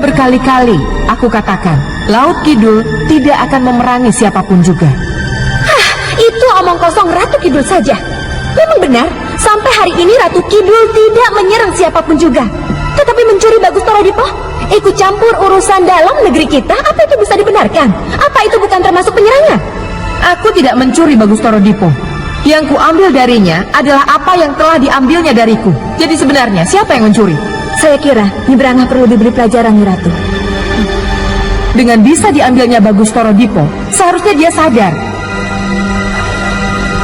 berkali-kali aku katakan, Laut Kidul tidak akan memerangi siapapun juga. Hah, itu omong kosong Ratu Kidul saja. Memang benar, sampai hari ini Ratu Kidul tidak menyerang siapapun juga. Tetapi mencuri Bagus Torodipo, ikut campur urusan dalam negeri kita, apa itu bisa dibenarkan? Apa itu bukan termasuk penyerangan? Aku tidak mencuri Bagus Torodipo. Yang kuambil darinya adalah apa yang telah diambilnya dariku. Jadi sebenarnya siapa yang mencuri? Saya kira Nyi Brangah perlu diberi pelajaran, Nyi Ratu. Dengan bisa diambilnya Bagus Torodipo, seharusnya dia sadar.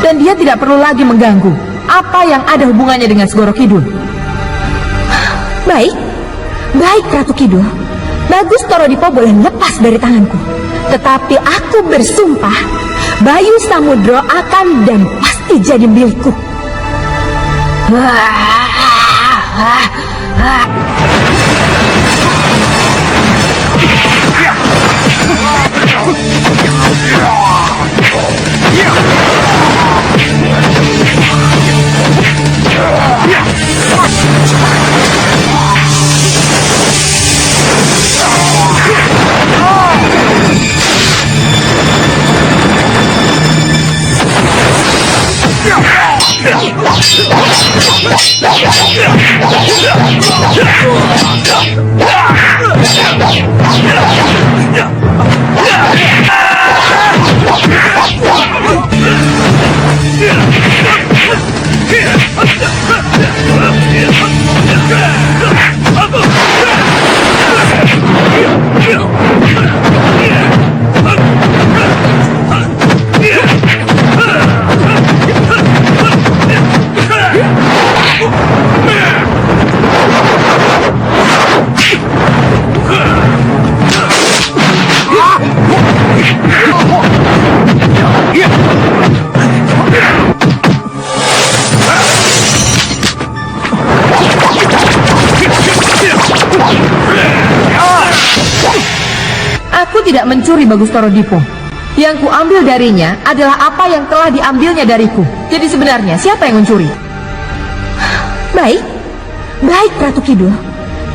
Dan dia tidak perlu lagi mengganggu apa yang ada hubungannya dengan Segoro Kidul. Baik, baik Ratu Kidul. Bagus Torodipo boleh lepas dari tanganku. Tetapi aku bersumpah, Bayu Samudro akan dan pasti jadi milikku. Aku tidak mencuri Bagus Torodipo. Yang kuambil darinya adalah apa yang telah diambilnya dariku. Jadi sebenarnya siapa yang mencuri? Baik, baik Ratu Kidul.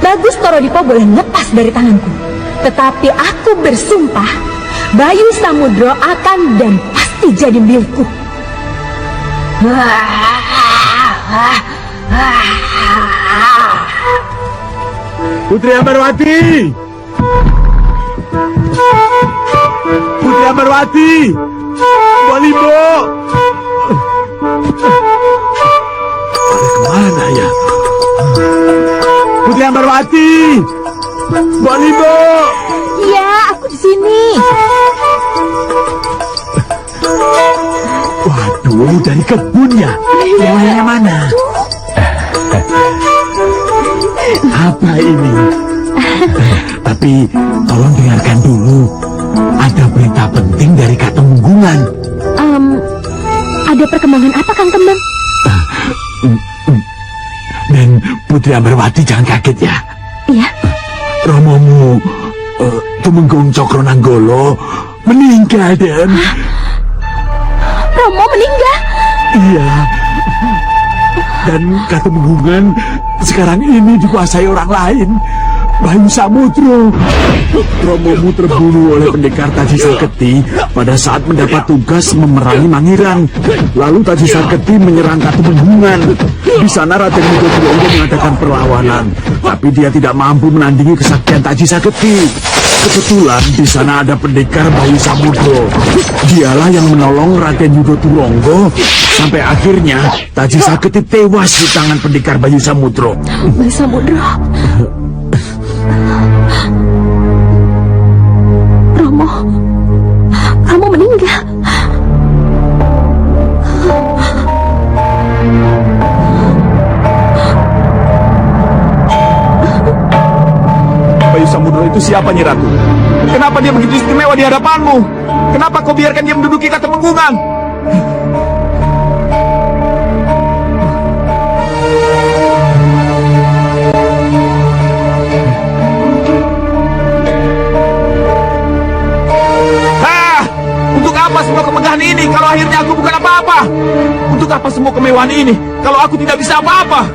Bagus Torodipo boleh lepas dari tanganku. Tetapi aku bersumpah, Bayu Samudro akan dan pasti jadi milikku. Putri Ambarwati! Putri Ambarwati! Bolimbo! Kemana ya? Putri Ambarwati! Bolimbo! Iya, aku di sini. Waduh, dari kebun ya? Yang mana? Apa ini? Tapi tolong dengarkan dulu. Ada berita penting dari Katemenggungan. Ada perkembangan apa, Kang Kembang? Dan Putri Ambarwati jangan kaget ya. Iya. Romomu Tumenggung Cokronanggolo meninggal, Den. Romo meninggal? Iya. Dan Katemenggungan sekarang ini dikuasai orang lain. Bayu Samudro. Romomu terbunuh oleh pendekar Taji Saketi pada saat mendapat tugas memerangi Mangiran. Lalu Taji Saketi menyerang Katemenggungan. Di sana Raden Widodronggo mengadakan perlawanan, tapi dia tidak mampu menandingi kesaktian Taji Saketi. Kebetulan di sana ada pendekar Bayu Samudro. Dialah yang menolong Raden Widodronggo sampai akhirnya Taji Saketi tewas di tangan pendekar Bayu Samudro. Bayu Samudro. Romo meninggal. Bayu Samudro itu siapa, Nyi Ratu? Kenapa dia begitu istimewa di hadapanmu? Kenapa kau biarkan dia menduduki Katemenggungan? Apa semua kemegahan ini kalau akhirnya aku bukan apa-apa? Untuk apa semua kemewahan ini kalau aku tidak bisa apa-apa?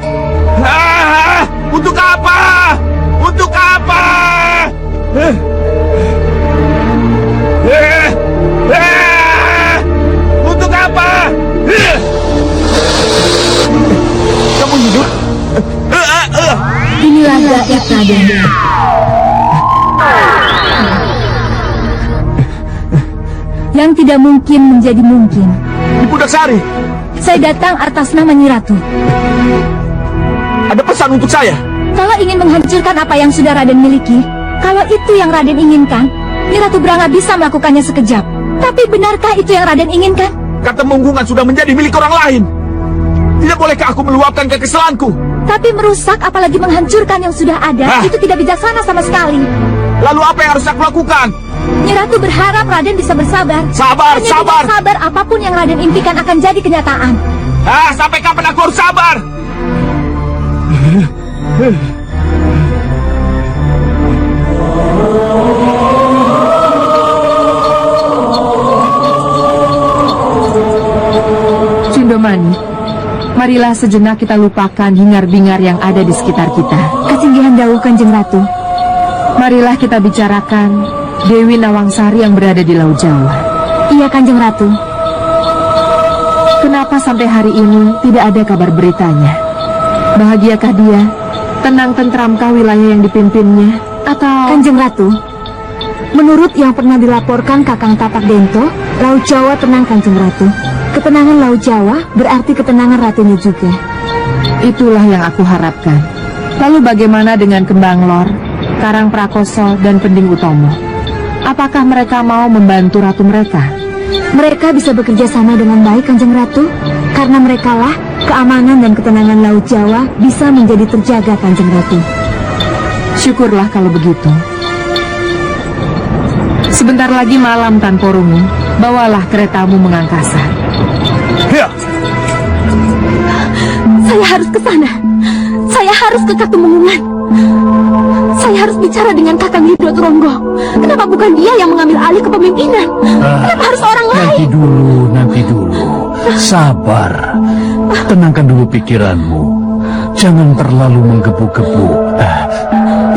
Untuk apa? Untuk apa? Untuk apa? Kamu hidup? Inilah gaib, Raden. Yang tidak mungkin menjadi mungkin. Di Pudak Sari Saya datang atas nama Nyi Ratu. ada pesan untuk saya. Kalau ingin menghancurkan apa yang sudah Raden miliki, kalau itu yang Raden inginkan, Nyi Ratu Branga bisa melakukannya sekejap. Tapi benarkah itu yang Raden inginkan? Katemunggungan sudah menjadi milik orang lain. Tidak bolehkah aku meluapkan kekesalanku? Tapi merusak apalagi menghancurkan yang sudah ada, itu tidak bijaksana sama sekali. Lalu apa yang harus aku lakukan? Nyi Ratu berharap Raden bisa bersabar. Sabar, Hanya sabar. dengan sabar apapun yang Raden impikan akan jadi kenyataan. Sampai kapan aku harus sabar? Cundomani, marilah sejenak kita lupakan hingar-bingar yang ada di sekitar kita. Kesinggihan dawuh Kanjeng Ratu. Marilah kita bicarakan Dewi Nawangsari yang berada di Laut Jawa. Iya Kanjeng Ratu. Kenapa sampai hari ini tidak ada kabar beritanya? Bahagiakah dia? Tenang tentramkah wilayah yang dipimpinnya? Atau... Kanjeng Ratu, menurut yang pernah dilaporkan Kakang Tapak Dento, Laut Jawa tenang Kanjeng Ratu. Ketenangan Laut Jawa berarti ketenangan ratunya juga. Itulah yang aku harapkan. Lalu bagaimana dengan Kembang Lor, Karang Prakoso, dan Pending Utomo? Apakah mereka mau membantu ratu mereka? Mereka bisa bekerja sama dengan baik Kanjeng Ratu, karena merekalah keamanan dan ketenangan Laut Jawa bisa menjadi terjaga Kanjeng Ratu. Syukurlah kalau begitu. Sebentar lagi malam Tan Porungu, bawalah keretamu mengangkasa. Saya harus ke sana. Saya harus ke Katumenggungan. Saya harus bicara dengan Kakang Hidroturonggo. Kenapa bukan dia yang mengambil alih kepemimpinan? Kenapa harus orang lain? Nanti dulu. Sabar. Tenangkan dulu pikiranmu. Jangan terlalu menggebu-gebu.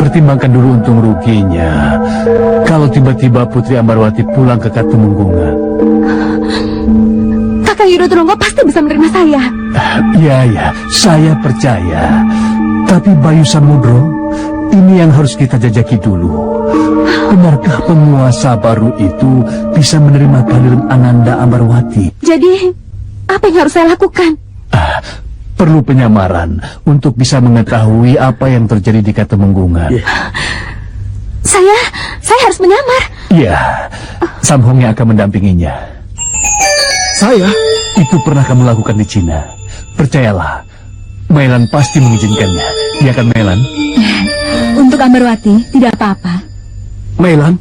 Pertimbangkan dulu untung ruginya. Kalau tiba-tiba Putri Ambarwati pulang ke Katumenggungan. Kakang Hidroturonggo pasti bisa menerima saya. Ya, saya percaya. Tapi Bayu Samudro, ini yang harus kita jajaki dulu. Benarkah penguasa baru itu bisa menerima kehadiran Ananda Ambarwati? Jadi, apa yang harus saya lakukan? Perlu penyamaran untuk bisa mengetahui apa yang terjadi di Katemenggungan. Saya harus menyamar. Iya, Samhong yang akan mendampinginya. Saya? Itu pernah kamu lakukan di Cina. Percayalah, Mailan pasti mengizinkannya. Iya kan, Mailan? Untuk Ambarwati, tidak apa-apa. Mailan?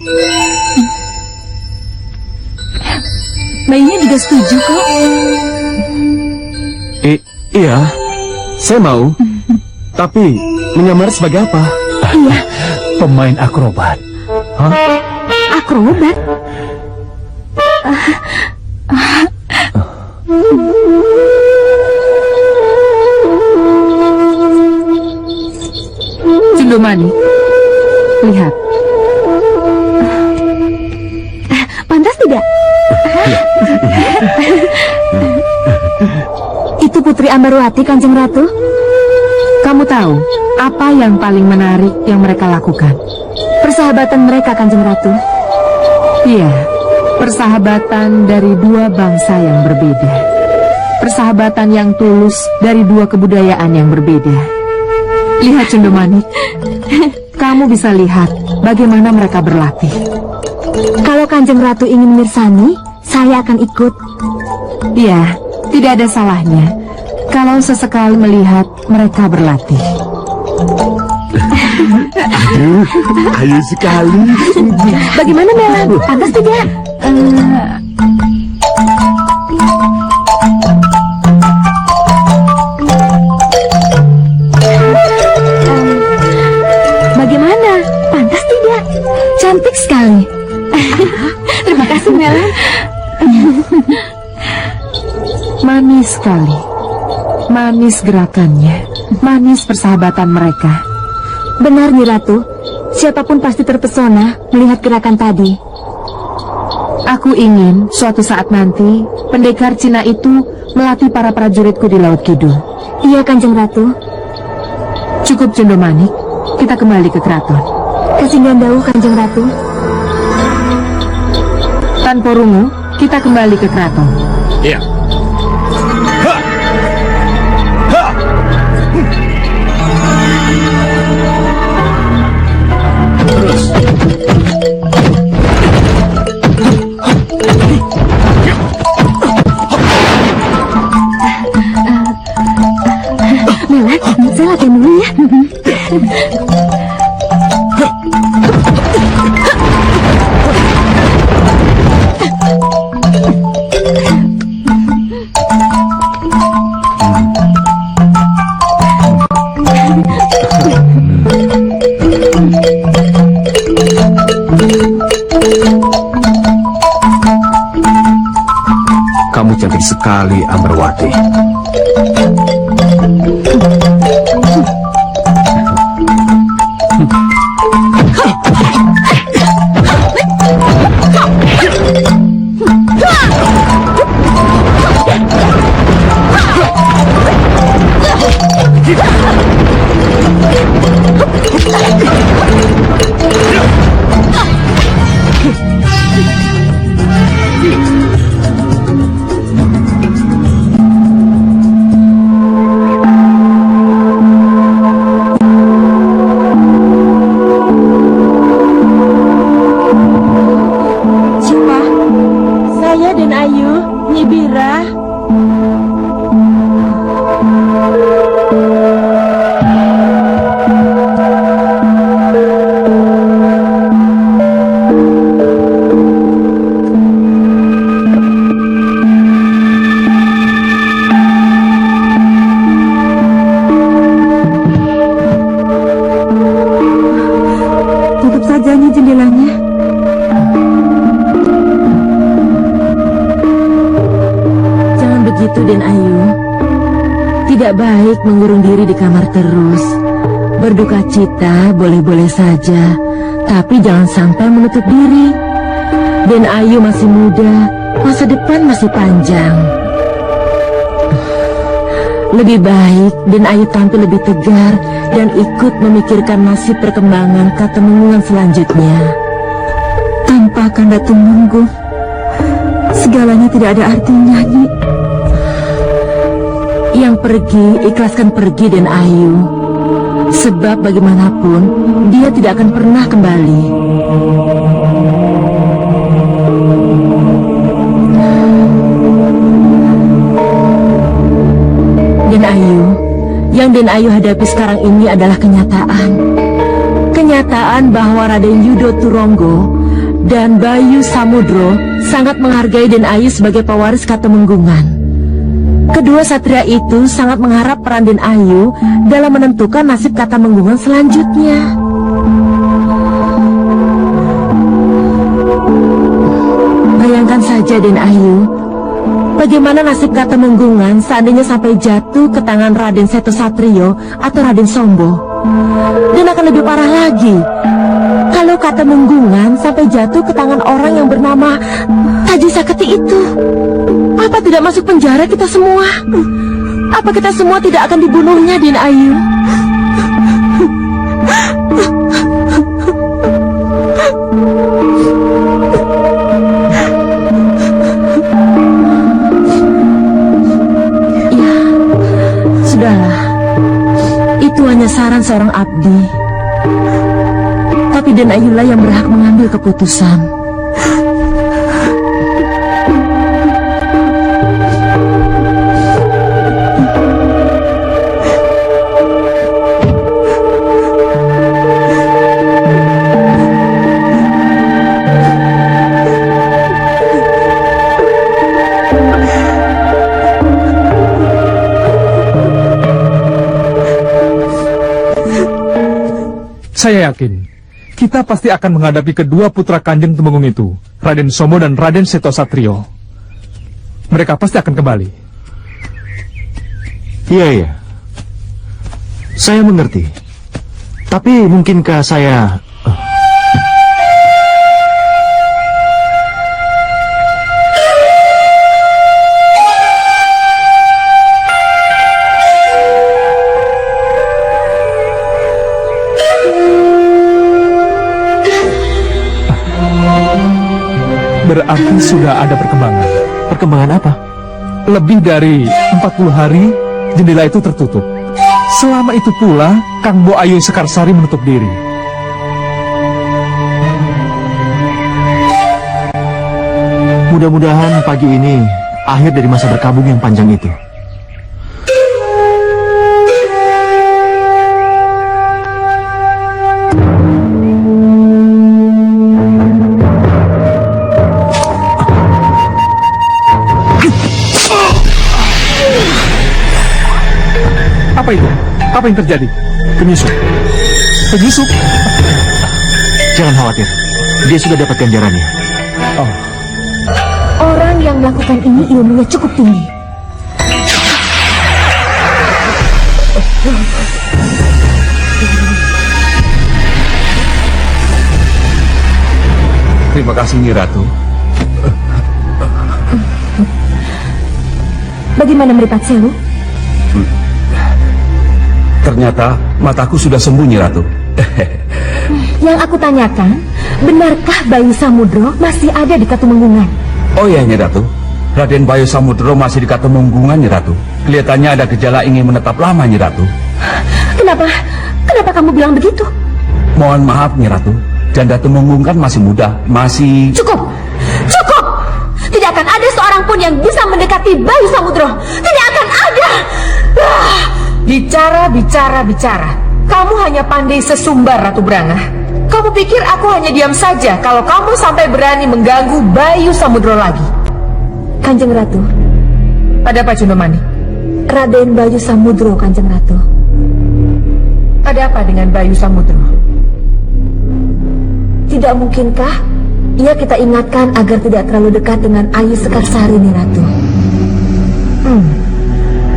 Bayinya juga setuju kok. Iya, saya mau. Tapi, menyamar sebagai apa? Iya, Pemain akrobat. akrobat. Cundomani, lihat. Pantas tidak? Itu Putri Ambarwati, Kanjeng Ratu. Kamu tahu apa yang paling menarik yang mereka lakukan? Persahabatan mereka, Kanjeng Ratu. Iya, persahabatan dari dua bangsa yang berbeda. Persahabatan yang tulus dari dua kebudayaan yang berbeda. Lihat Cundomani, kamu bisa lihat bagaimana mereka berlatih. Kalau Kanjeng Ratu ingin mirsani, saya akan ikut. Iya, tidak ada salahnya kalau sesekali melihat mereka berlatih. Ayo sekali. Bagaimana, Melan? Pantas tidak? Bagaimana? Pantas tidak? Cantik sekali. Terima kasih, Melan. Manis sekali. Manis gerakannya. Manis persahabatan mereka. Benar, Nyi Ratu. Siapapun pasti terpesona melihat gerakan tadi. Aku ingin suatu saat nanti pendekar Cina itu melatih para prajuritku di Laut Kidul. Iya, Kanjeng Ratu. Cukup, Cundomanik. Kita kembali ke keraton. Kasinggan dawuh, Kanjeng Ratu. Tanpa Rungu, kita kembali ke keraton. Iya. Ha! Ha! Terus. Melat, saya latihan dulu ya. Kamu cantik sekali, Amberwati. Siapa? Saya dan Ayu, Nyi Bira. Tutup saja nih jendelanya. Jangan begitu, Den Ayu. Tidak baik mengurung diri di kamar terus. Berduka cita boleh-boleh saja, tapi jangan sampai menutup diri. Den Ayu masih muda, masa depan masih panjang. Lebih baik Den Ayu tampil lebih tegar dan ikut memikirkan nasib perkembangan Katemenggungan selanjutnya. Tanpa Kanda Tumenggung, segalanya tidak ada artinya, Nyi. Yang pergi, ikhlaskan pergi, Den Ayu. Sebab bagaimanapun, dia tidak akan pernah kembali. Den Ayu, yang Den Ayu hadapi sekarang ini adalah kenyataan. Kenyataan bahwa Raden Yudo Turonggo dan Bayu Samudro sangat menghargai Den Ayu sebagai pewaris Katemenggungan. Kedua satria itu sangat mengharap peran Den Ayu dalam menentukan nasib Katemenggungan selanjutnya. Bayangkan saja, Den Ayu, bagaimana nasib Katemenggungan seandainya sampai jatuh ke tangan Raden Seto Satrio atau Raden Sombo. Dan akan lebih parah lagi kalau Katemenggungan sampai jatuh ke tangan orang yang bernama Taji Saketi itu. Apa tidak masuk penjara kita semua? Apa kita semua tidak akan dibunuhnya, Den Ayu? Ya, sudahlah. Itu hanya saran seorang abdi. Tapi Den Ayulah yang berhak mengambil keputusan. Saya yakin, kita pasti akan menghadapi kedua putra Kanjeng Tumenggung itu, Raden Sombo dan Raden Seto Satrio. Mereka pasti akan kembali. Iya, iya. Saya mengerti. Tapi mungkinkah saya... Berarti sudah ada perkembangan. Perkembangan apa? Lebih dari 40 hari, jendela itu tertutup. Selama itu pula, Kang Bo Ayu Sekarsari menutup diri. Mudah-mudahan pagi ini akhir dari masa berkabung yang panjang itu. Apa itu? Apa yang terjadi? Penyusup. Penyusup? Jangan khawatir. Dia sudah dapat ganjarannya. Oh, Orang yang melakukan ini ilmunya cukup tinggi. Terima kasih, Nyi Ratu. Bagaimana Meripat Sewu? Ternyata mataku sudah sembuh, Nyi Ratu. Yang aku tanyakan, benarkah Bayu Samudro masih ada di Katumenggungan? Oh ya, Nyi Ratu. Raden Bayu Samudro masih di Katumenggungan, Nyi Ratu. Kelihatannya ada gejala ingin menetap lama, Nyi Ratu. Kenapa? Kenapa kamu bilang begitu? Mohon maaf, Nyi Ratu. Janda Tumenggung kan masih muda, masih... Cukup! Cukup! Tidak akan ada seorang pun yang bisa mendekati Bayu Samudro. Tidak akan ada! Bicara. Kamu hanya pandai sesumbar, Ratu Brangah. Kamu pikir aku hanya diam saja kalau kamu sampai berani mengganggu Bayu Samudro lagi? Kanjeng Ratu, Ada apa, Cundomani? Raden Bayu Samudro, Kanjeng Ratu. Ada apa dengan Bayu Samudro? Tidak mungkinkah ia kita ingatkan agar tidak terlalu dekat dengan Ayu Sekarsari, nih Ratu?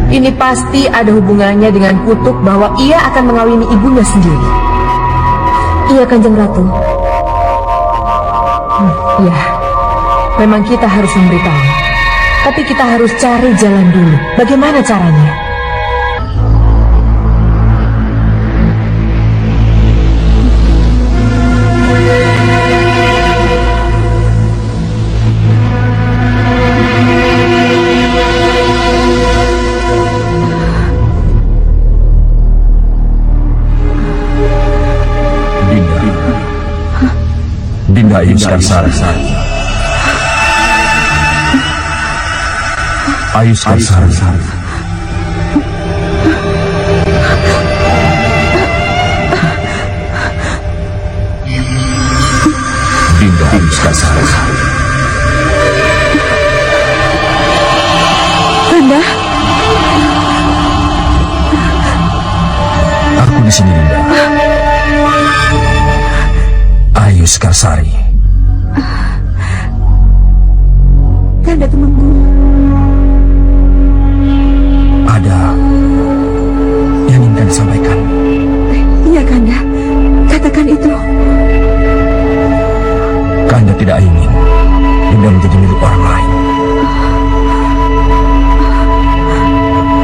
Ini pasti ada hubungannya dengan kutuk bahwa ia akan mengawini ibunya sendiri. Iya, Kanjeng Ratu. Ya, memang kita harus memberitahu. Tapi kita harus cari jalan dulu. Bagaimana caranya? Dinda Ayu Sekarsari. Ayu Sekarsari. Dinda Ayu Sekarsari. Kanda, Aku di sini, Dinda. Ayu Sekarsari. Kanda Tumenggung. Ada yang ingin Kanda sampaikan. Iya, Kanda. Katakan itu. Kanda tidak ingin Dinda menjadi milik orang lain.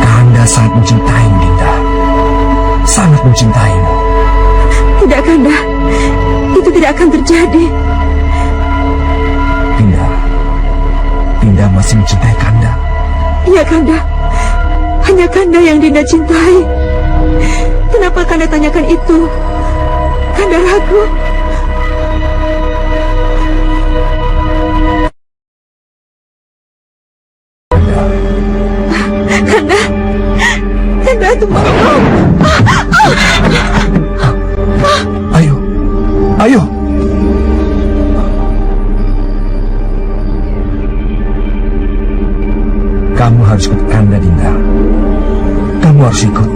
Kanda sangat mencintaimu, Dinda. Sangat mencintaimu. Tidak, Kanda. Itu tidak akan terjadi. Dinda masih mencintai Kanda. Iya, Kanda. Hanya Kanda yang Dinda cintai. Kenapa Kanda tanyakan itu? Kanda ragu. Kanda Tumenggung. Ayo. Kamu harus ikut Kanda, Dinda. Kamu harus ikut.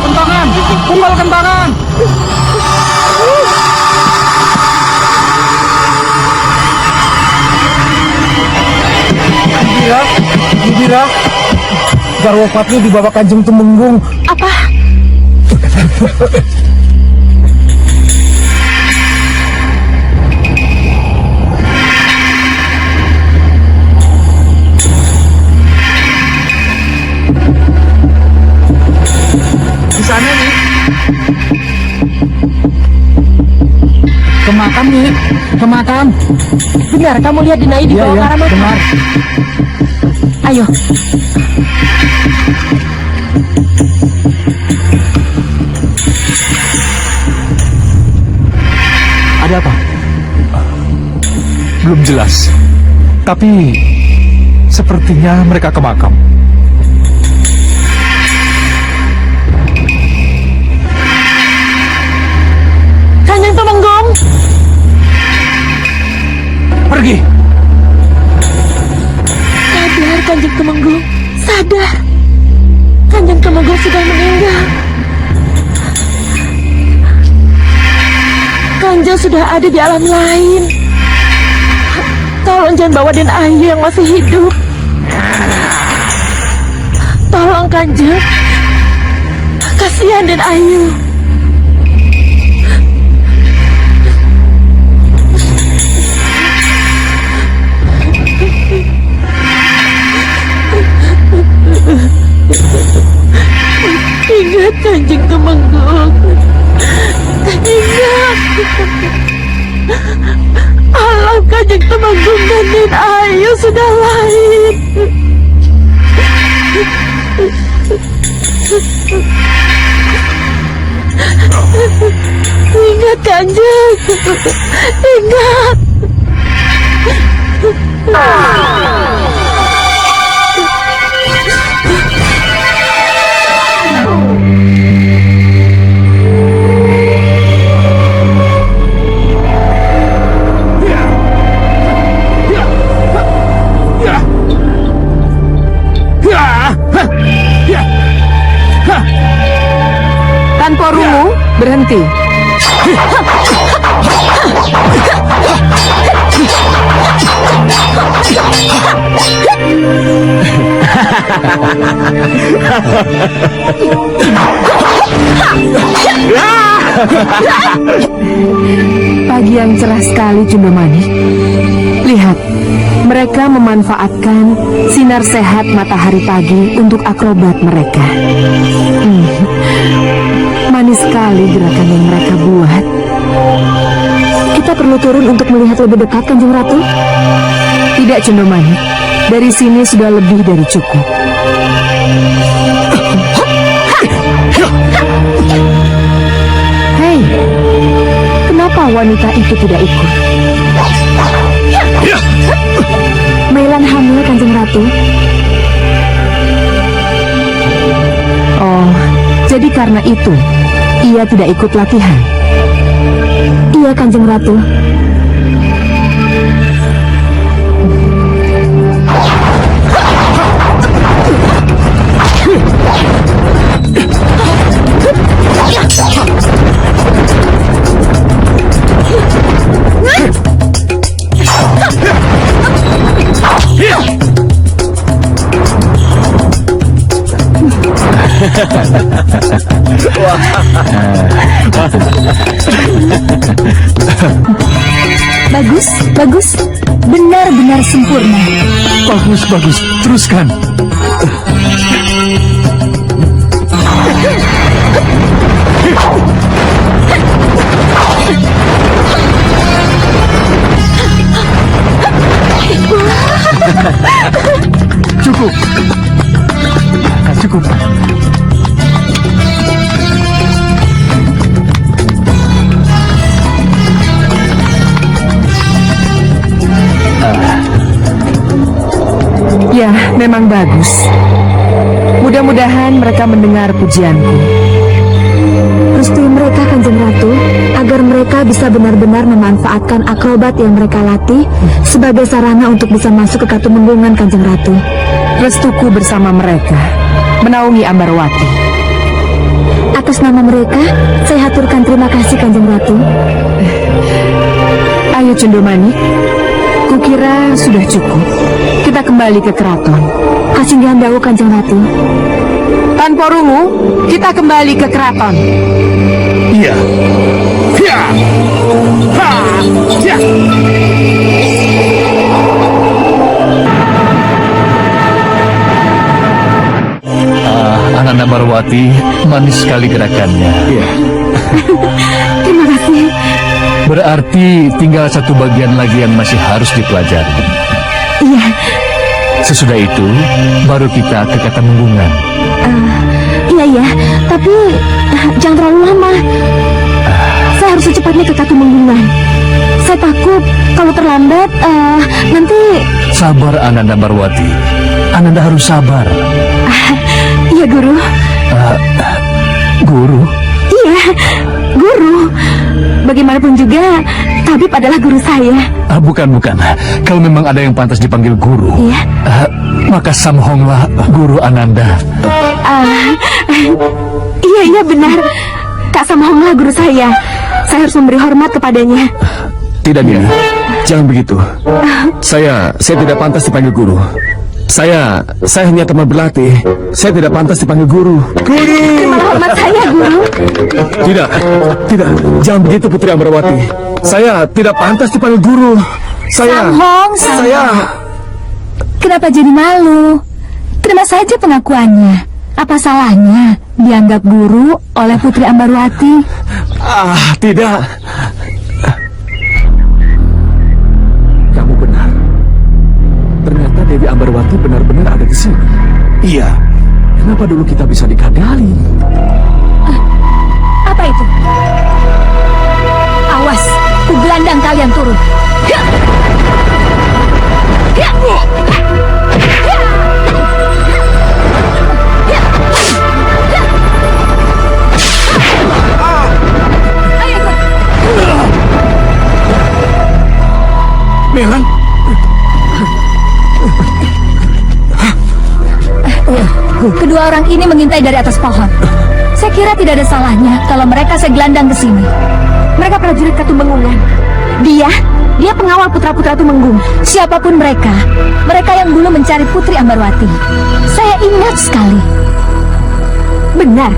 Kentangan! Kumpal kentangan! Bibira, Garwo Patni dibawa Kanjeng Tumenggung. Apa? Di sana nih. Ke makam nih, ke makam. Benar, kamu lihat Dinai di bawah Karamata? benar. Ayo. Ada apa? Belum jelas. Tapi sepertinya mereka ke makam. Kanjeng Tumenggung. Pergi. Sadar, Kanjeng Tumenggung. Sadar. Kanjeng Tumenggung sudah meninggal. Kanjeng sudah ada di alam lain. Tolong jangan bawa Den Ayu yang masih hidup. Tolong Kanjeng. Kasihan Den Ayu. Ingat Kanjeng Tumenggung. Ingat. Alam Kanjeng Tumenggung dan Den Ayu sudah lain. Ingat Kanjeng. Ingat. Tanpa rungu, berhenti. Pagi yang cerah sekali, Cundomanik. Lihat, mereka memanfaatkan sinar sehat matahari pagi untuk akrobat mereka. Manis sekali gerakan yang mereka buat. Kita perlu turun untuk melihat lebih dekat, Kanjeng Ratu? Tidak, Cundomanik. Dari sini sudah lebih dari cukup. Hei, kenapa wanita itu tidak ikut? Mailan hamil, Kanjeng Ratu. Oh, jadi karena itu ia tidak ikut latihan. Iya, Kanjeng Ratu. Bagus, bagus. Benar-benar sempurna. Bagus, bagus. Teruskan. Cukup. Cukup. Ya, memang bagus. Mudah-mudahan mereka mendengar pujianku. Restui mereka, Kanjeng Ratu, agar agar mereka bisa benar-benar memanfaatkan akrobat yang mereka latih sebagai sarana untuk bisa masuk ke Katumenggungan, Kanjeng Ratu. Restuku bersama mereka menaungi Ambarwati. Atas nama mereka, saya haturkan terima kasih, Kanjeng Ratu. Ayo Cundomanik, kukira sudah cukup. Kita kembali ke keraton. Kasinggihan dawuh, Kanjeng Ratu. Tanpa rungu, kita kembali ke keraton. Iya. Ya. Ha. Ya. Ananda Marwati, manis sekali gerakannya. Iya. Terima kasih. Berarti tinggal satu bagian lagi yang masih harus dipelajari. Iya, Sesudah itu, baru kita ke Katumenggungan. iya, tapi jangan terlalu lama. Saya harus secepatnya ke Katumenggungan. Saya takut kalau terlambat, nanti... Sabar, Ananda Marwati. Ananda harus sabar. Iya, Guru. Guru? Iya, Guru. Bagaimanapun juga, tabib adalah guru saya. Bukan. Kalau memang ada yang pantas dipanggil guru, Iya. maka Samhonglah guru Ananda. Iya, benar. Kak Samhonglah guru saya. Saya harus memberi hormat kepadanya. Tidak, Nina. Jangan begitu. Saya tidak pantas dipanggil guru. Saya hanya teman berlatih. Saya tidak pantas dipanggil guru. Terimalah hormat saya, Guru. Tidak. Jangan begitu, Putri Ambarwati. Saya tidak pantas dipanggil guru. Samhong. Kenapa jadi malu? Terima saja pengakuannya. Apa salahnya dianggap guru oleh Putri Ambarwati? Tidak. Kamu benar. Ternyata Dewi Ambarwati benar-benar ada di sini. Iya. Kenapa dulu kita bisa dikadali? Apa itu? Awas, ku gelandang kalian turun. Melan. Kedua orang ini mengintai dari atas pohon. Saya kira tidak ada salahnya kalau mereka segelandang ke sini. Mereka prajurit Katumenggungan. Dia pengawal putra-putra Tumenggung. Siapapun mereka yang dulu mencari Putri Ambarwati. Saya ingat sekali. Benar,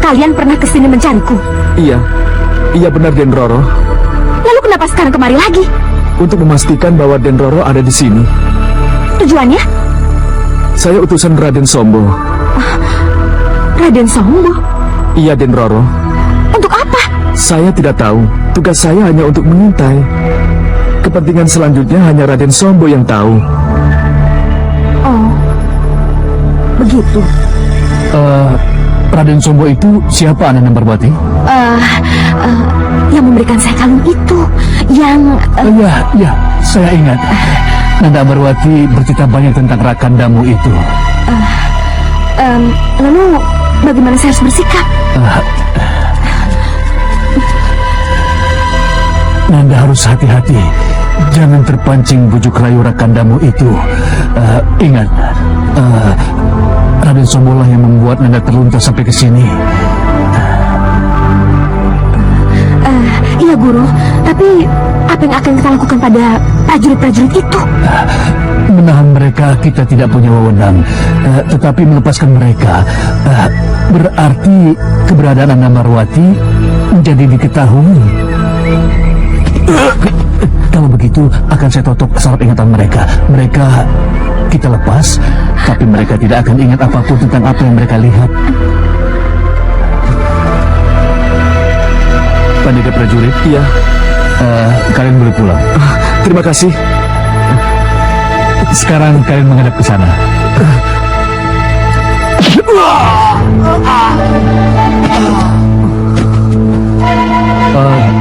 kalian pernah ke sini mencariku. Iya benar, Den Roro. Lalu kenapa sekarang kemari lagi? Untuk memastikan bahwa Den Roro ada di sini. Tujuannya? Saya utusan Raden Sombo. Raden Sombo? Iya, Den Roro. Untuk apa? Saya tidak tahu. Tugas saya hanya untuk mengintai. Kepentingan selanjutnya hanya Raden Sombo yang tahu. Oh, begitu. Raden Sombo itu siapa, Ananda Marwati? Yang memberikan saya kalung itu. Ya, saya ingat. Nanda Marwati bercerita banyak tentang rakandamu itu. Lalu bagaimana saya harus bersikap? Nanda harus hati-hati. Jangan terpancing bujuk rayu rakandamu itu. Ingat, Raden Sombolah yang membuat Nanda terlunta sampai ke sini. Iya, Guru. Tapi apa yang akan kita lakukan pada prajurit-prajurit itu? Menahan mereka kita tidak punya wewenang, tetapi melepaskan mereka berarti keberadaan Nanda Marwati menjadi diketahui. Kalau begitu akan saya tutup saraf ingatan mereka. Mereka kita lepas, tapi mereka tidak akan ingat apapun tentang apa yang mereka lihat. Pandega prajurit, Iya. Kalian boleh pulang. Terima kasih. Sekarang kalian menghadap ke sana.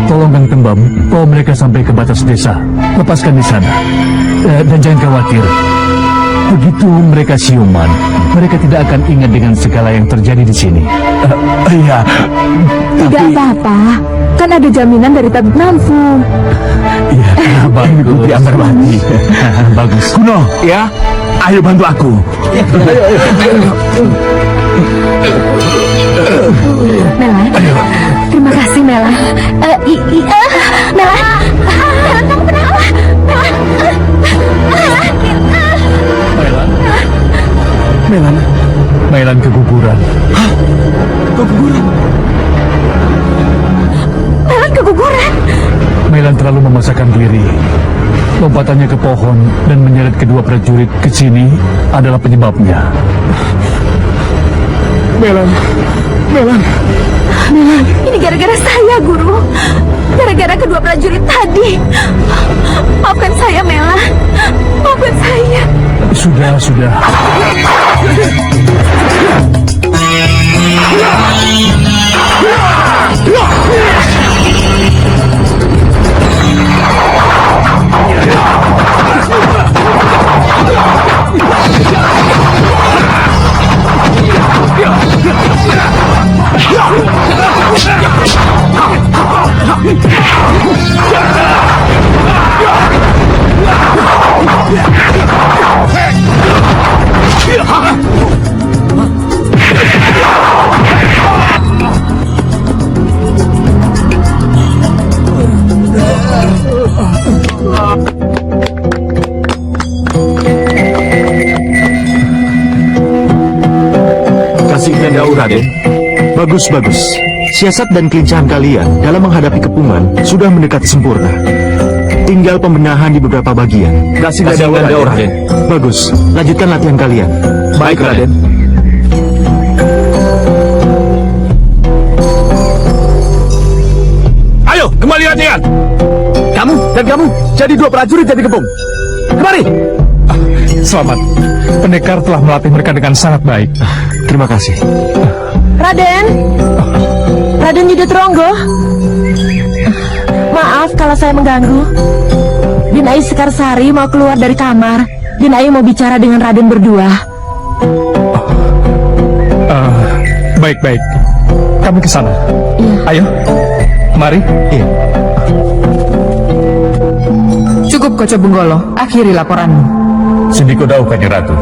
Tolong Kang Tembam, bawa mereka sampai ke batas desa. Lepaskan di sana. Dan jangan khawatir. Begitu mereka siuman, mereka tidak akan ingat dengan segala yang terjadi di sini. Iya, Tidak apa-apa. Kan ada jaminan dari tabib Namfu. iya, bagus. Putri Ambarwati. Bagus. Kuno, ya, ayo bantu aku. Mela, terima kasih Mela. Mela, Mela kamu kenapa? Melan. Melan keguguran. Keguguran. Mela keguguran. Melan terlalu memaksakan diri. Lompatannya ke pohon dan menyeret kedua prajurit ke sini adalah penyebabnya. Melan. Ini gara-gara saya, Guru. Gara-gara kedua prajurit tadi. Maafkan saya, Mela. Maafkan saya. Sudah. Kasihnya Daur, Raden. Bagus. Siasat dan kelincahan kalian dalam menghadapi kepungan sudah mendekati sempurna. Tinggal pembenahan di beberapa bagian. Kasihnya Daur, Raden. Bagus, lanjutkan latihan kalian. Baik, Raden. Ayo, kembali latihan. Kamu dan kamu jadi dua prajurit jadi kepung. Kemari. Selamat. Pendekar telah melatih mereka dengan sangat baik. Terima kasih. Raden Yuda Tronggo. Maaf kalau saya mengganggu. Dinai Sekarsari mau keluar dari kamar. Dinai mau bicara dengan Raden berdua. Baik. Kami ke sana. Ayo. Mari. Iya. Cukup, Koco Bunggolo. Akhiri laporanmu. Sindiko Dau, Kanjeng Ratu.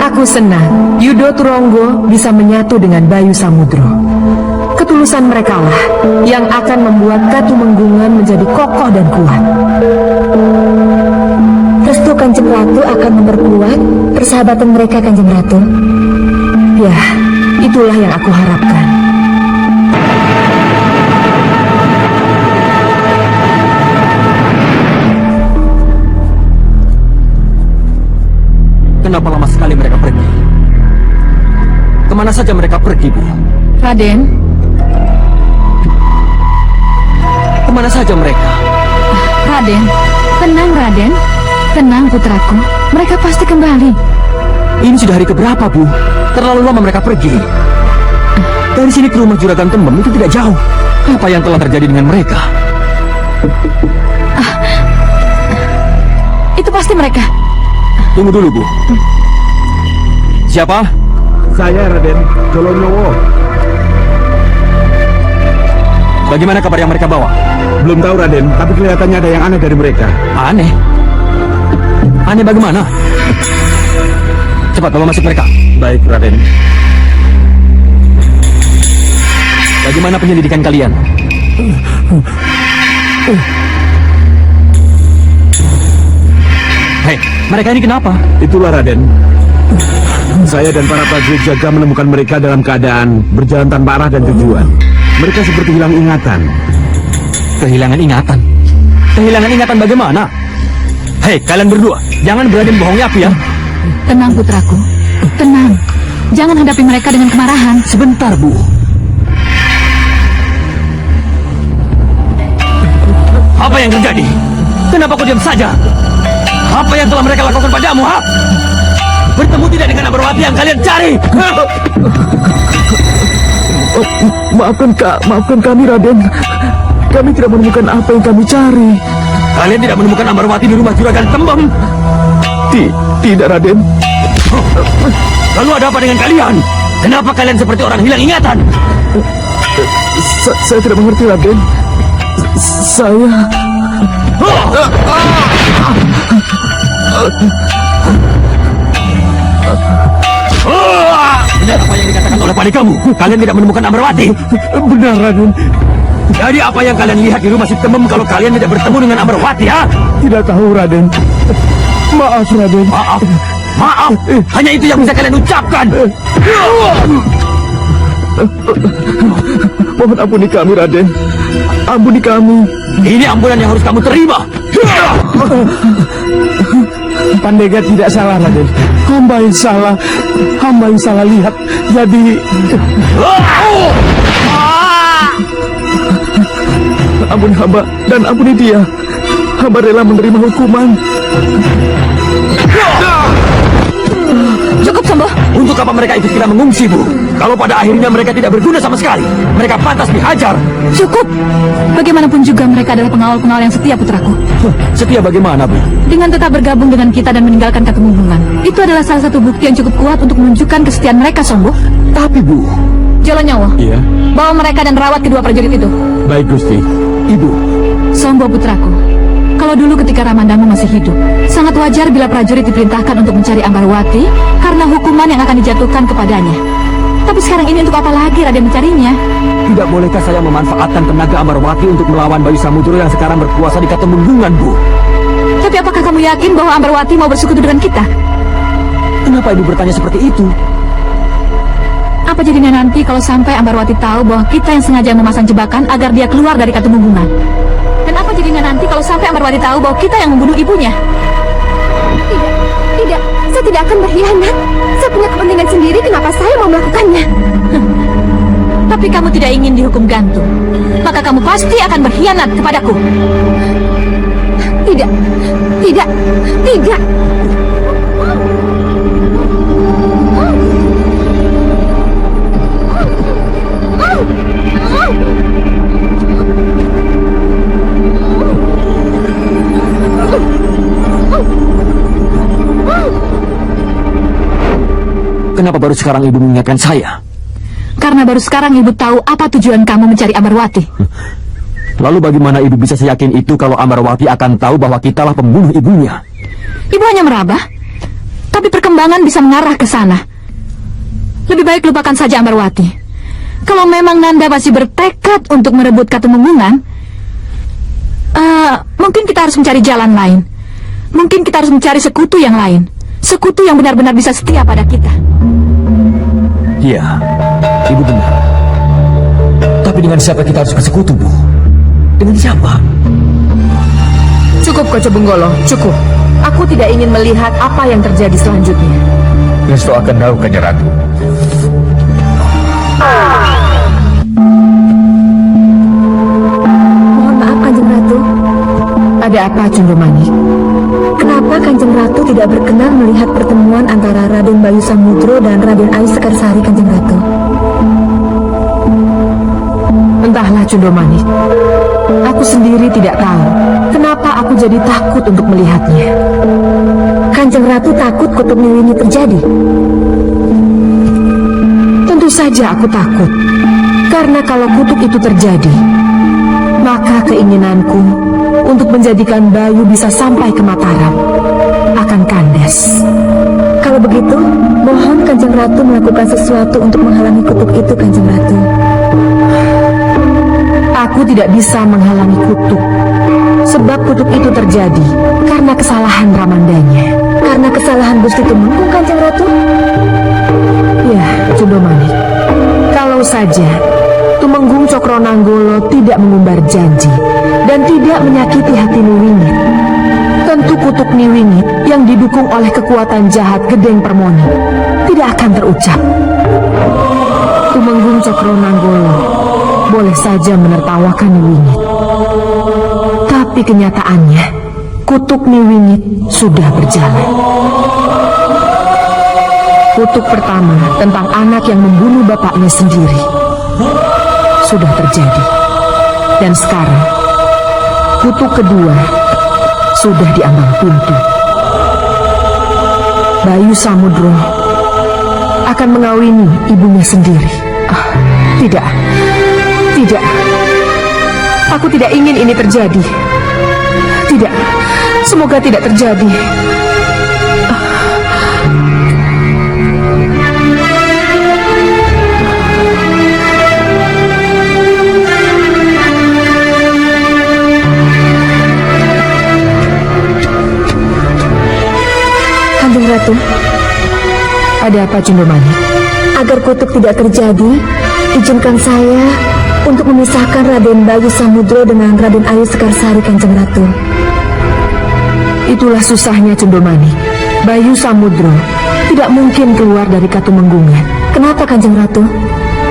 Aku senang Yudo Turonggo bisa menyatu dengan Bayu Samudro. Ketulusan merekalah yang akan membuat Katumenggungan menjadi kokoh dan kuat. Restu Kanjeng Ratu akan memperkuat persahabatan mereka, Kanjeng Ratu. Ya, itulah yang aku harapkan. Kenapa lama sekali mereka pergi? Kemana saja mereka pergi, Bu? Raden, Kemana saja mereka? Raden, tenang Raden. Tenang putraku, mereka pasti kembali. Ini sudah hari keberapa, Bu? Terlalu lama mereka pergi. Dari sini ke rumah Juragan Tembem itu tidak jauh. Apa yang telah terjadi dengan mereka? Itu pasti mereka. Tunggu dulu, Bu. Siapa? Saya Raden Jolonyowo. Bagaimana kabar yang mereka bawa? Belum tahu, Raden, tapi kelihatannya ada yang aneh dari mereka. Aneh. Aneh bagaimana? Cepat bawa masuk mereka. Baik, Raden. Bagaimana penyelidikan kalian? Hei, mereka ini kenapa? Itulah, Raden. Saya dan para prajurit jaga menemukan mereka dalam keadaan berjalan tanpa arah dan tujuan. Mereka seperti hilang ingatan. Kehilangan ingatan? Kehilangan ingatan bagaimana? Hei, kalian berdua, jangan berani membohongi aku ya. Tenang putraku, tenang. Jangan hadapi mereka dengan kemarahan. Sebentar, Bu. Apa yang terjadi? Kenapa kau diam saja? Apa yang telah mereka lakukan padamu, ha? Bertemu tidak dengan Ambarwati yang kalian cari? Maafkan kami, Raden. Kami tidak menemukan apa yang kami cari. Kalian tidak menemukan Ambarwati di rumah Juragan Tembem? Tidak, Raden. Lalu ada apa dengan kalian? Kenapa kalian seperti orang hilang ingatan? Saya tidak mengerti, Raden. Saya... Benar apa yang dikatakan oleh padi kamu? Kalian tidak menemukan Ambarwati? Benar, Raden. Jadi apa yang kalian lihat di rumah si Temem kalau kalian tidak bertemu dengan Ambarwati, ha? Tidak tahu, Raden. Maaf, Raden. Maaf. Hanya itu yang bisa kalian ucapkan. Mohon ampuni kami, Raden. Ampuni kami. Ini ampunan yang harus kamu terima. Pandega tidak salah, Raden. Hamba yang salah lihat. Jadi... Ampuni hamba dan ampuni dia. Hamba rela menerima hukuman. Cukup, Sombo. Untuk apa mereka ikut kita mengungsi, Bu? Kalau pada akhirnya mereka tidak berguna sama sekali, mereka pantas dihajar. Cukup. Bagaimanapun juga mereka adalah pengawal-pengawal yang setia, putraku. Setia bagaimana, Bu? Dengan tetap bergabung dengan kita dan meninggalkan Katemunggungan, itu adalah salah satu bukti yang cukup kuat untuk menunjukkan kesetiaan mereka, Sombo. Tapi, Bu... Jalonyawo, Iya. bawa mereka dan rawat kedua prajurit itu. Baik, Gusti. Ibu, Sombo, putraku. Kalau dulu ketika Ramandamu masih hidup, sangat wajar bila prajurit diperintahkan untuk mencari Ambarwati karena hukuman yang akan dijatuhkan kepadanya. Tapi sekarang ini untuk apa lagi Raden mencarinya? tidak bolehkah saya memanfaatkan tenaga Ambarwati untuk melawan Bayu Samudro yang sekarang berkuasa di Katemunggungan, Bu? Tapi apakah kamu yakin bahwa Ambarwati mau bersekutu dengan kita? Kenapa Ibu bertanya seperti itu? Apa jadinya nanti kalau sampai Ambarwati tahu bahwa kita yang sengaja memasang jebakan agar dia keluar dari Katemunggungan? Dan apa jadinya nanti kalau sampai Ambarwati tahu bahwa kita yang membunuh ibunya? Tidak, saya tidak akan berkhianat. Saya punya kepentingan sendiri, kenapa saya mau melakukannya? Tapi kamu tidak ingin dihukum gantung, maka kamu pasti akan berkhianat kepadaku. Tidak. Kenapa baru sekarang Ibu mengingatkan saya? Karena baru sekarang ibu tahu apa tujuan kamu mencari Ambarwati. Lalu bagaimana Ibu bisa seyakin itu kalau Ambarwati akan tahu bahwa kitalah pembunuh ibunya? Ibu hanya meraba, tapi perkembangan bisa mengarah ke sana. Lebih baik lupakan saja Ambarwati. Kalau memang Nanda masih bertekad untuk merebut Katemunggungan, mungkin kita harus mencari jalan lain. Mungkin kita harus mencari sekutu yang lain. Sekutu yang benar-benar bisa setia pada kita. Iya, Ibu benar. Tapi dengan siapa kita harus bersekutu, Bu? Dengan siapa? Cukup, Koco Benggolo, cukup. Aku tidak ingin melihat apa yang terjadi selanjutnya. Resto akan tahu, Kanjeng Ratu. Mohon maaf, Kanjeng Ratu. Ada apa, Cundomanik? Kenapa Kanjeng Ratu tidak berkenan melihat pertemuan antara Raden Bayu Samudro dan Raden Ais Sekarsari, Kanjeng Ratu? Entahlah, Cundomanik. Aku sendiri tidak tahu kenapa aku jadi takut untuk melihatnya. Kanjeng Ratu takut kutub Niwini terjadi? Tentu saja aku takut. Karena kalau kutub itu terjadi, maka keinginanku untuk menjadikan Bayu bisa sampai ke Mataram akan kandas. Kalau begitu, mohon Kanjeng Ratu melakukan sesuatu untuk menghalangi kutub itu, Kanjeng Ratu. Aku tidak bisa menghalangi kutub, sebab kutub itu terjadi karena kesalahan Ramandanya. Karena kesalahan Gusti Tumenggung, Kanjeng Ratu? Ya, Cundomanik, kalau saja Tumenggung Cokronanggolo tidak mengumbar janji dan tidak menyakiti hati Niwingit, tentu kutub Niwingit yang didukung oleh kekuatan jahat Gedeng Permoni tidak akan terucap. Tumenggung Cokronanggolo boleh saja menertawakan Niwingit, tapi kenyataannya kutub Niwingit sudah berjalan. Kutub pertama tentang anak yang membunuh bapaknya sendiri sudah terjadi. Dan sekarang, kutuk kedua sudah diambang pintu. Bayu Samudro akan mengawini ibunya sendiri. Tidak, tidak. Aku tidak ingin ini terjadi. Tidak, semoga tidak terjadi. Kanjeng Ratu, Ada apa, Cundomani? agar kutuk tidak terjadi, izinkan saya untuk memisahkan Raden Bayu Samudro dengan Raden Ayu Sekarsari, Kanjeng Ratu. Itulah susahnya, Cundomani. Bayu Samudro tidak mungkin keluar dari Katumenggungan. Kenapa, Kanjeng Ratu?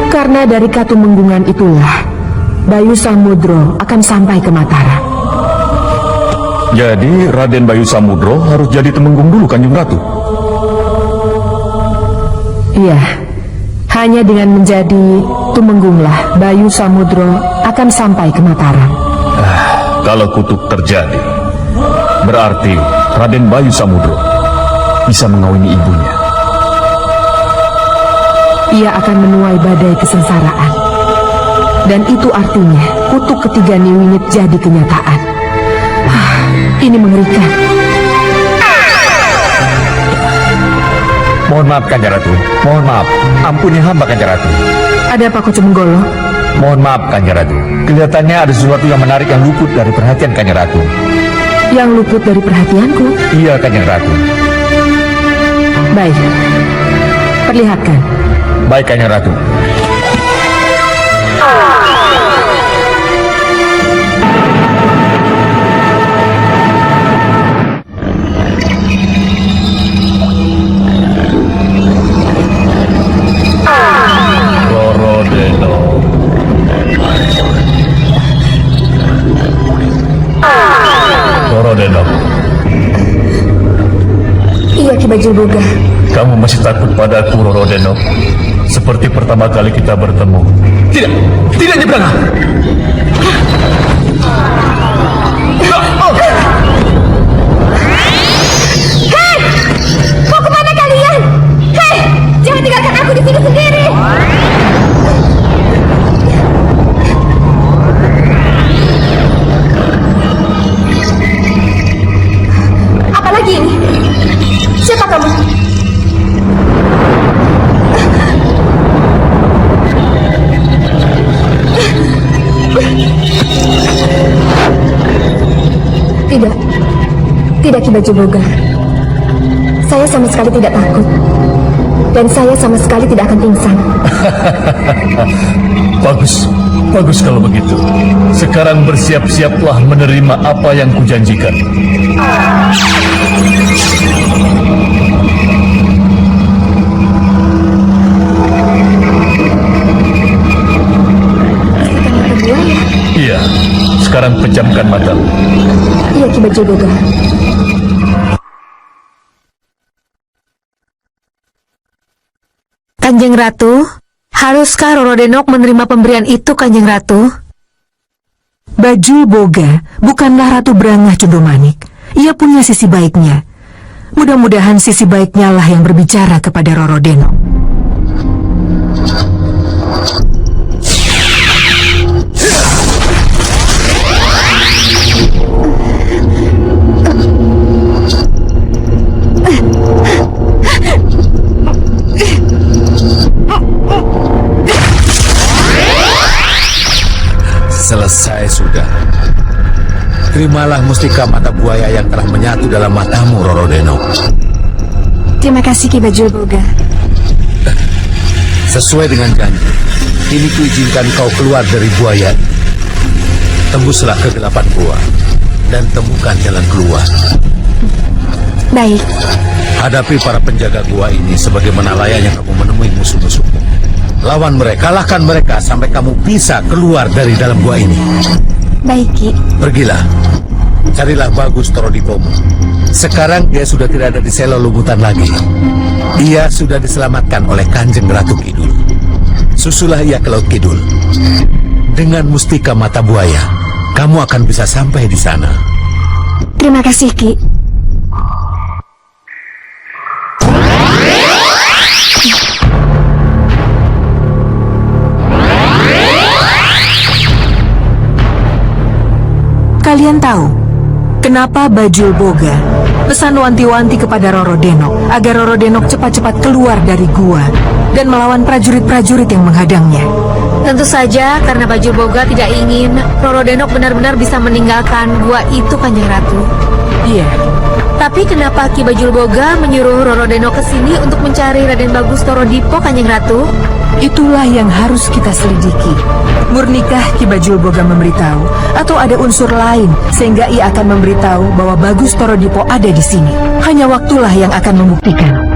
Karena dari Katumenggungan itulah Bayu Samudro akan sampai ke Mataram. Jadi Raden Bayu Samudro harus jadi temenggung dulu, Kanjeng Ratu. Iya, hanya dengan menjadi tumenggunglah Bayu Samudro akan sampai ke Mataram. Kalau kutuk terjadi, berarti Raden Bayu Samudro bisa mengawini ibunya. Ia akan menuai badai kesengsaraan. Dan itu artinya kutuk ketiga Niwingit jadi kenyataan. Ini mengerikan. Mohon maaf, Kanjeng Ratu. Mohon maaf. Ampuni hamba, Kanjeng Ratu. Ada apa, Kocemenggolo? Mohon maaf, Kanjeng Ratu. Kelihatannya ada sesuatu yang menarik yang luput dari perhatian Kanjeng Ratu. Yang luput dari perhatianku? Iya, Kanjeng Ratu. Baik. Perlihatkan. Baik, Kanjeng Ratu. Roro Iya, Ki Bajul Boga. Kamu masih takut padaku, Roro Deno? Seperti pertama kali kita bertemu. Tidak, tidak Nyebrana. Hei! Mau kemana kalian? Hei! Jangan tinggalkan aku di sini sendiri! Apalagi ini? Siapa kamu? Tidak. Tidak, Ki Bajul Boga. Saya sama sekali tidak takut. Dan saya sama sekali tidak akan pingsan. Bagus, bagus kalau begitu. Sekarang bersiap-siaplah menerima apa yang kujanjikan. Iya, sekarang pejamkan matamu. Iya, Ki Bajul Boga. Kanjeng Ratu, haruskah Roro Denok menerima pemberian itu, Kanjeng Ratu? Bajul Boga bukanlah Ratu Brangah, Cundomanik. Ia punya sisi baiknya. Mudah-mudahan sisi baiknya lah yang berbicara kepada Roro Denok. Selesai sudah. Terimalah mustika mata buaya yang telah menyatu dalam matamu, Roro Deno. Terima kasih, Ki Bajul Boga. Sesuai dengan janji, kini kuizinkan kau keluar dari buaya. Tembuslah kegelapan gua dan temukan jalan keluar. Baik. Hadapi para penjaga gua ini sebagaimana layaknya kamu menemui musuh-musuhmu. Lawan mereka, kalahkan mereka sampai kamu bisa keluar dari dalam gua ini. Baik, Ki. Pergilah, carilah Bagus Torodipomu. Sekarang dia sudah tidak ada di Selo Lumutan lagi. Ia sudah diselamatkan oleh Kanjeng Ratu Kidul. Susulah ia ke Laut Kidul. Dengan mustika mata buaya, kamu akan bisa sampai di sana. Terima kasih, Ki. Kalian tahu kenapa Bajul Boga pesan wanti-wanti kepada Roro Denok agar Roro Denok cepat-cepat keluar dari gua dan melawan prajurit-prajurit yang menghadangnya? Tentu saja karena Bajul Boga tidak ingin Roro Denok benar-benar bisa meninggalkan gua itu, Kanjeng Ratu. Iya. Tapi kenapa Ki Bajul Boga menyuruh Roro Denok ke sini untuk mencari Raden Bagus Toro Dipo, Kanjeng Ratu? Itulah yang harus kita selidiki. Murnikah Ki Bajul Boga memberitahu atau ada unsur lain sehingga ia akan memberitahu bahwa Bagus Toro Dipo ada di sini? Hanya waktulah yang akan membuktikan.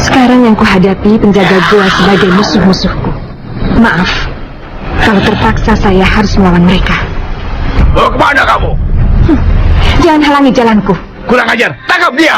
Sekarang yang kuhadapi penjaga gua sebagai musuh-musuhku. Maaf, kalau terpaksa saya harus melawan mereka. Mau kemana kamu? Jangan halangi jalanku. Kurang ajar, tangkap dia!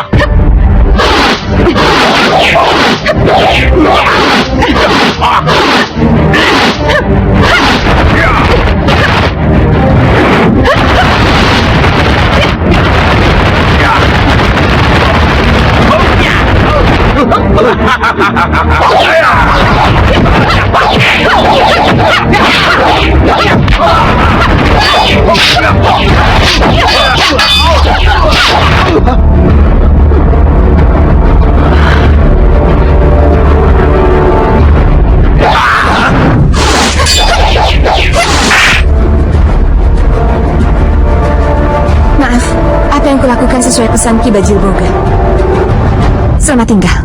Maaf, apa yang kulakukan sesuai pesan Ki Bajul Boga. Selamat tinggal.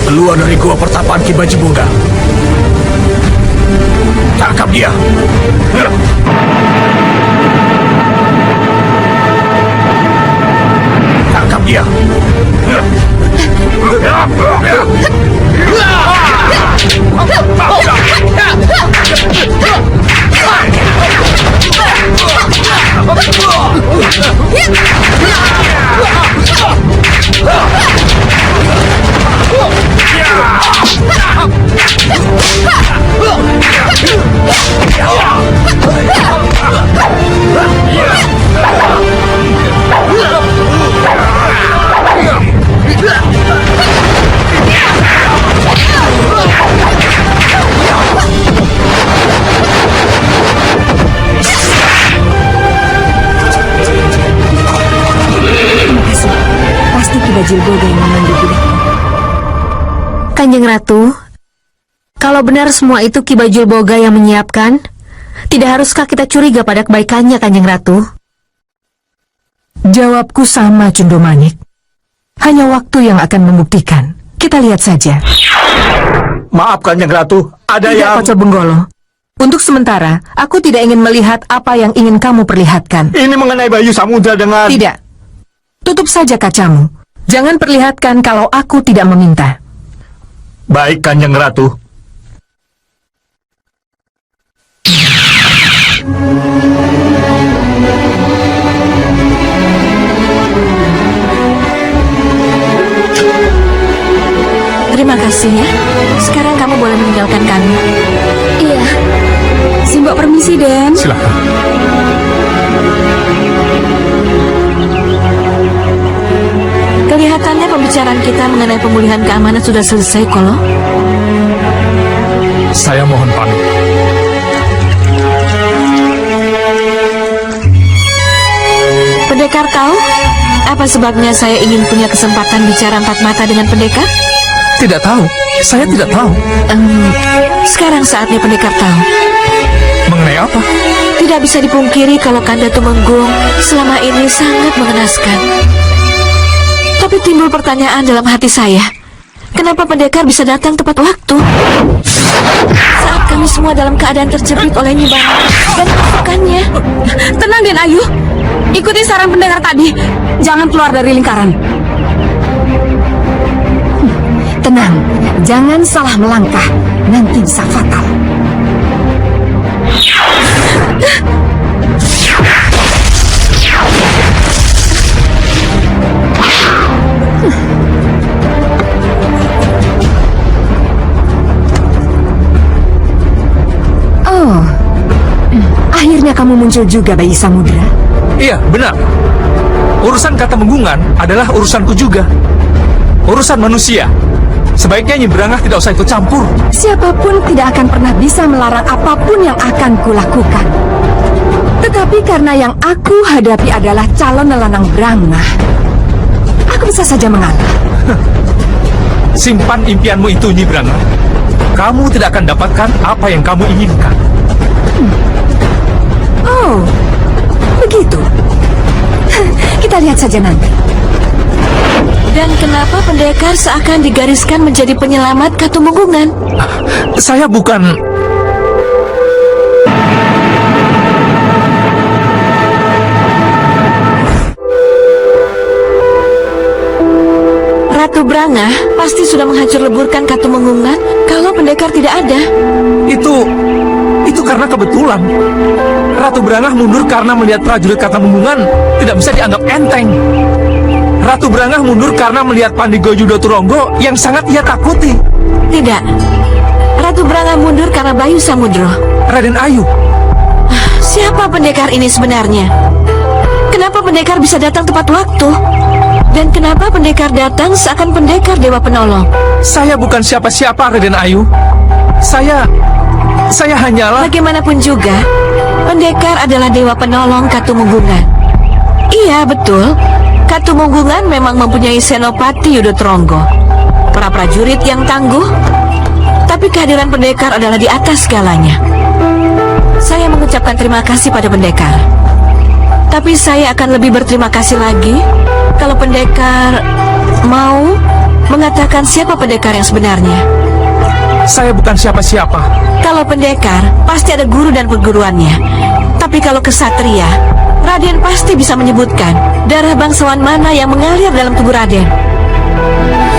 Keluar dari gua pertapaan Ki Bajul Boga. Tangkap dia. Tangkap dia. Pasti Ki Bajul Boga yang memanggil budak. Kanjeng Ratu, kalau benar semua itu Ki Bajul Boga yang menyiapkan, tidak haruskah kita curiga pada kebaikannya, Kanjeng Ratu? Jawabku sama, Cundomanik. Hanya waktu yang akan membuktikan. Kita lihat saja. Maaf Kanjeng Ratu, ada Tidak, Kocok Benggolo. Untuk sementara, aku tidak ingin melihat apa yang ingin kamu perlihatkan. Ini mengenai Bayu Samudra dengan... Tidak. Tutup saja kacamu. Jangan perlihatkan kalau aku tidak meminta. Baik Kanjeng Ratu. Terima kasih ya. Sekarang kamu boleh meninggalkan kami. Iya. Simbok permisi, Den. Silakan. Kelihatannya pembicaraan kita mengenai pemulihan keamanan sudah selesai, Kolo. Saya mohon pamit. pendekar tahu apa sebabnya saya ingin punya kesempatan bicara empat mata dengan pendekar? Tidak tahu. Saya tidak tahu. Sekarang saatnya pendekar tahu. Mengenai apa? Tidak bisa dipungkiri kalau Kanda Tumenggung selama ini sangat mengenaskan. Tapi timbul pertanyaan dalam hati saya. Kenapa pendekar bisa datang tepat waktu? Saat kami semua dalam keadaan terjepit oleh Nyibaran dan pasukannya. Tenang, Den Ayu. Ikuti saran pendekar tadi. Jangan keluar dari lingkaran. Tenang, jangan salah melangkah. Nanti bisa fatal. Oh, akhirnya kamu muncul juga, Bayi Samudra. Iya, benar. Urusan kata menggungan adalah urusanku juga. Urusan manusia. Sebaiknya Nyi Brangah tidak usah ikut campur. Siapapun tidak akan pernah bisa melarang apapun yang akan kulakukan. Tetapi karena yang aku hadapi adalah calon nelanang Brangah, aku bisa saja mengalah. Simpan impianmu itu, Nyi Brangah. Kamu tidak akan dapatkan apa yang kamu inginkan. Oh, begitu. Kita lihat saja nanti. Dan kenapa pendekar seakan digariskan menjadi penyelamat Katumenggungan? Saya bukan... Ratu Brangah pasti sudah menghancur leburkan Katumenggungan kalau pendekar tidak ada. Itu karena kebetulan. Ratu Brangah mundur karena melihat prajurit Katumenggungan tidak bisa dianggap enteng. Ratu Brangah mundur karena melihat Pandigo Yudo Turonggo yang sangat ia takuti. Tidak. Ratu Brangah mundur karena Bayu Samudro. Raden Ayu. Siapa pendekar ini sebenarnya? Kenapa pendekar bisa datang tepat waktu? Dan kenapa pendekar datang seakan pendekar Dewa Penolong? Saya bukan siapa-siapa, Raden Ayu. Saya hanyalah... Bagaimanapun juga, pendekar adalah Dewa Penolong Katumenggungan. Iya, betul. Katumenggungan memang mempunyai Senopati Yudo Turonggo, para prajurit yang tangguh. Tapi kehadiran pendekar adalah di atas segalanya. Saya mengucapkan terima kasih pada pendekar. Tapi saya akan lebih berterima kasih lagi kalau pendekar mau mengatakan siapa pendekar yang sebenarnya. Saya bukan siapa-siapa. Kalau pendekar, pasti ada guru dan perguruannya. Tapi kalau kesatria, Raden pasti bisa menyebutkan darah bangsawan mana yang mengalir dalam tubuh Raden.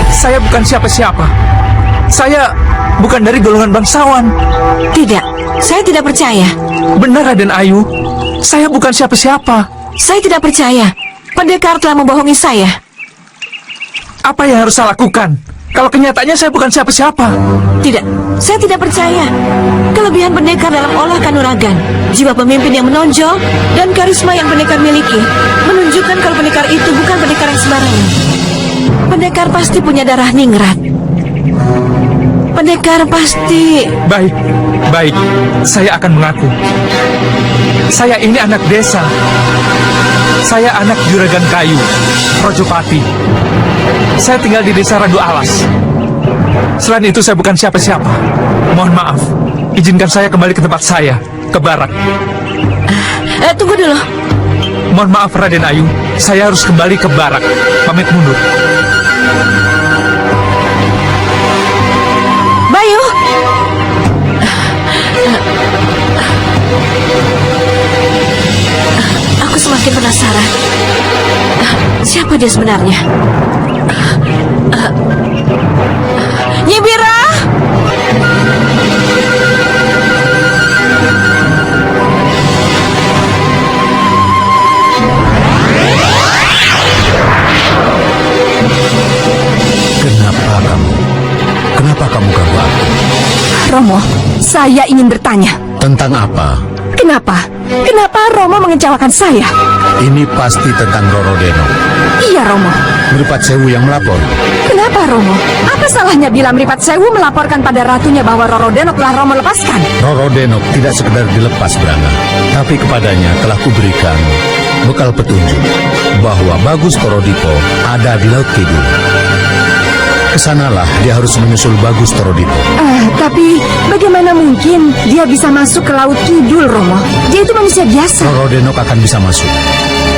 Saya bukan siapa-siapa. Saya bukan dari golongan bangsawan. Tidak, saya tidak percaya. Benar, Raden Ayu. Saya bukan siapa-siapa. Saya tidak percaya. Pendekar telah membohongi saya. Apa yang harus saya lakukan? Kalau kenyataannya saya bukan siapa-siapa. Tidak, saya tidak percaya. Kelebihan pendekar dalam olah kanuragan, jiwa pemimpin yang menonjol, dan karisma yang pendekar miliki menunjukkan kalau pendekar itu bukan pendekar yang sembarangan. Pendekar pasti punya darah ningrat. Pendekar pasti... Baik. Saya akan mengaku. Saya ini anak desa. Saya anak Juragan Kayu, Rojopati. Saya tinggal di desa Randu Alas. Selain itu saya bukan siapa-siapa. Mohon maaf. Izinkan saya kembali ke tempat saya, ke barak. Tunggu dulu. Mohon maaf, Raden Ayu. Saya harus kembali ke barak. Pamit mundur. Bayu. Aku semakin penasaran. Siapa dia sebenarnya? Nyi Bira! Kenapa kamu ganggu aku? Romo, saya ingin bertanya. Tentang apa? Kenapa Romo mengecewakan saya? Ini pasti tentang Roro Denok. Iya, Romo. Meripat Sewu yang melapor. Kenapa, Romo? Apa salahnya bila Meripat Sewu melaporkan pada ratunya bahwa Roro Denok telah Romo lepaskan? Roro Denok tidak sekedar dilepas, Brangah, tapi kepadanya telah kuberikan bekal petunjuk bahwa Bagus Torodipo ada di Laut Kidul. Kesanalah dia harus menyusul Bagus Torodipo. Tapi bagaimana mungkin dia bisa masuk ke Laut Kidul, Romo? Dia itu manusia biasa. Roro Denok akan bisa masuk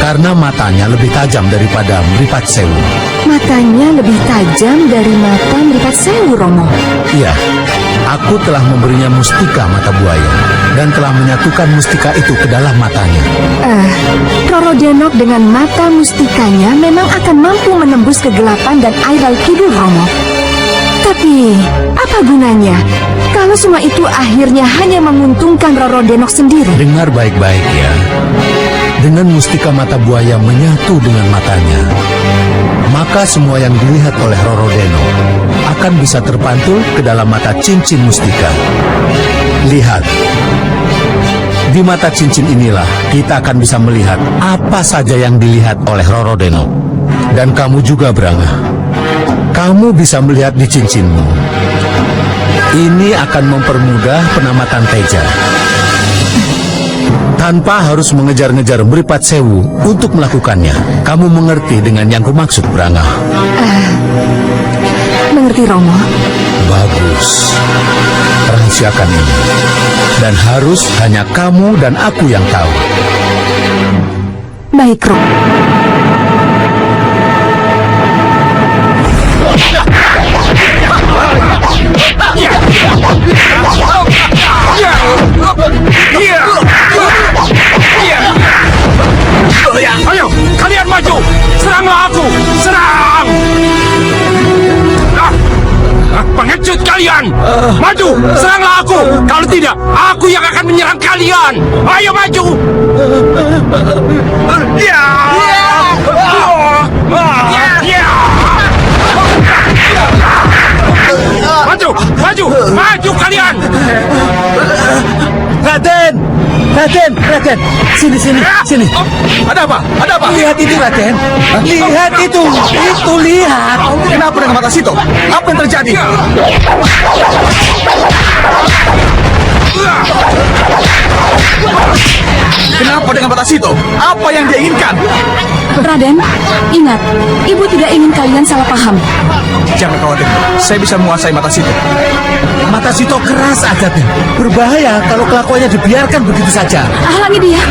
karena matanya lebih tajam daripada Mripat Sewu. Matanya lebih tajam dari mata Mripat Sewu, Romo. Iya, aku telah memberinya mustika mata buaya dan telah menyatukan mustika itu ke dalam matanya. Roro Denok dengan mata mustikanya memang akan mampu menembus kegelapan dan air Laut Kidul, Romo. Tapi, apa gunanya kalau semua itu akhirnya hanya menguntungkan Roro Denok sendiri? Dengar baik-baik ya. Dengan mustika mata buaya menyatu dengan matanya, maka semua yang dilihat oleh Roro Denok akan bisa terpantul ke dalam mata cincin mustika. Lihat, di mata cincin inilah kita akan bisa melihat apa saja yang dilihat oleh Roro Denok. Dan kamu juga, Branga. Kamu bisa melihat di cincinmu. Ini akan mempermudah penamatan Teja. Tanpa harus mengejar-ngejar Mripat Sewu untuk melakukannya. Kamu mengerti dengan yang kumaksud, Branga? Mengerti, Romo. Bagus. Rahasiakan ini. Dan harus hanya kamu dan aku yang tahu. Baik, Romo. Ayo, kalian maju! Seranglah aku! Serang! Pengecut kalian! Maju! Seranglah aku! Kalau tidak, aku yang akan menyerang kalian! Ayo maju! Maju! Maju! Maju kalian! Raden! Raden! Raden! Sini, sini, sini. Ada apa? Ada apa? Lihat itu, Raden. Lihat itu. Itu, lihat. Kenapa dengan mata situ? Apa yang terjadi? Kenapa dengan mata situ? Apa yang dia inginkan? Raden, ingat, Ibu tidak ingin kalian salah paham. Jangan khawatir, saya bisa menguasai mata situ. Mata Sito keras adatnya. Berbahaya kalau kelakuannya dibiarkan begitu saja. Halangi dia.